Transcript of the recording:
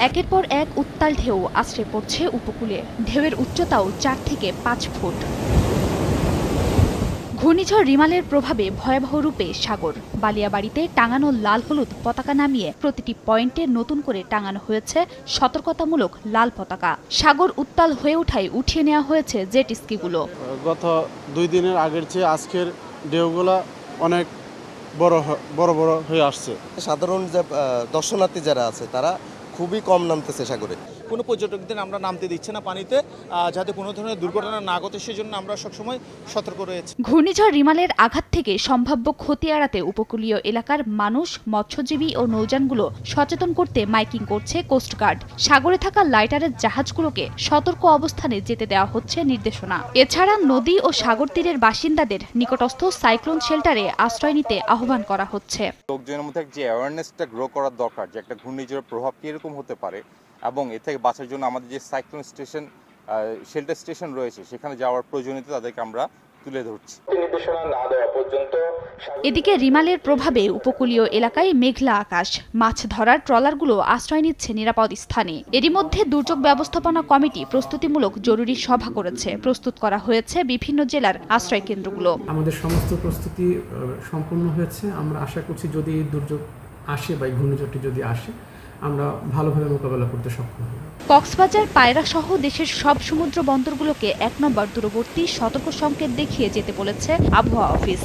একের পর এক উত্তাল ঢেউ আছড়ে পড়ছে উপকূলে। ঢেউয়ের উচ্চতাও 4 থেকে 5 ফুট। ঘূর্ণিঝড় রিমালের প্রভাবে ভয়াবহ রূপে সাগর। বালিয়াবাড়িতে টাঙানো লাল হলুদ পতাকা নামিয়ে প্রতিটি পয়েন্টে নতুন করে টাঙানো হয়েছে সতর্কতামূলক লাল পতাকা। সাগর উত্তাল হয়ে ওঠায় উঠিয়ে নেওয়া হয়েছে জেট স্কিগুলো। গত 2 দিনের আগের চেয়ে আজকের ঢেউগুলা অনেক বড় বড় হয়ে আসছে। সাধারণ যে দর্শনার্থী যারা আছে তারা খুবই কম নামতেছে সাগরে। কোনো পর্যটকদের আমরা নামতে দিচ্ছে না পানিতে, যাতে কোনো ধরনের দুর্ঘটনা না ঘটে সেজন্য আমরা সবসময় সতর্ক রয়েছি। ঘূর্ণিঝড় রিমালের আঘাত থেকে সম্ভাব্য ক্ষতি এড়াতে উপকূলীয় এলাকার মানুষ, মৎস্যজীবী ও নৌযানগুলো সচেতন করতে মাইকিং করছে কোস্টগার্ড। সাগরে থাকা লাইটারের জাহাজগুলোকে সতর্ক অবস্থানে যেতে দেওয়া হচ্ছে নির্দেশনা। এছাড়া নদী ও সাগর তীরের বাসিন্দাদের নিকটস্থ সাইক্লোন শেল্টারে আশ্রয় নিতে আহ্বান করা হচ্ছে। লোকজনের মধ্যে যে অ্যাওয়ারনেসটা গ্রো করার দরকার যে একটা ঘূর্ণিঝড়ের প্রভাব কিরকম হতে পারে, এবং এ থেকে বাঁচার জন্য আমাদের যে সাইক্লোন স্টেশন শেল্টার স্টেশন রয়েছে সেখানে যাওয়ার প্রয়োজনীয়তা তাদেরকে আমরা তুলে ধরছি। এদিকে রিমালের প্রভাবে উপকূলীয় এলাকায় মেঘলা আকাশ। মাছ ধরার ট্রলারগুলো আশ্রয় নিচ্ছে নিরাপদ স্থানে। এরই মধ্যে দুর্যোগ ব্যবস্থাপনা কমিটি প্রস্তুতিমূলক জরুরি সভা করেছে। প্রস্তুত করা হয়েছে বিভিন্ন জেলার আশ্রয় কেন্দ্রগুলো। আমাদের সমস্ত প্রস্তুতি সম্পূর্ণ হয়েছে। আমরা আশা করছি যদি দুর্যোগ আসে বা ঘূর্ণিঝড়টি যদি আসে আমরা ভালোভাবে মোকাবেলা করতে সক্ষম হব। কক্সবাজার, পায়রা সহ দেশের সব সমুদ্র বন্দরগুলোকে 1 নম্বর দূরবর্তী সতর্ক সংকেত দেখিয়ে যেতে বলেছে আবহাওয়া অফিস।